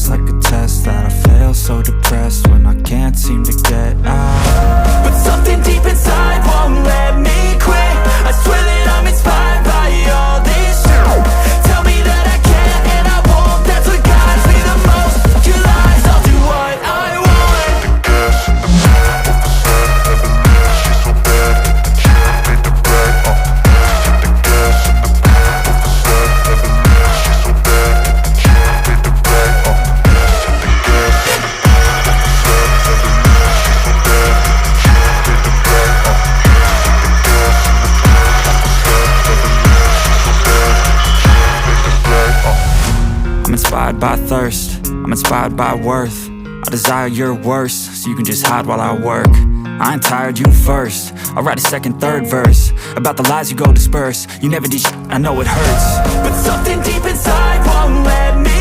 it's like a test that I fail, so depressed when I can't seem to get out. But something deep inside won't let me quit. I swear that I'm inspired by all this shit. Tell me that I can't and I won't. That's what guides me the most. Your lies, I'll do what I want. I'm inspired by thirst, I'm inspired by worth. I desire your worst, so you can just hide while I work. I ain't tired, you first. I'll write a second, third verse about the lies you go disperse. You never did shit, I know it hurts. But something deep inside won't let me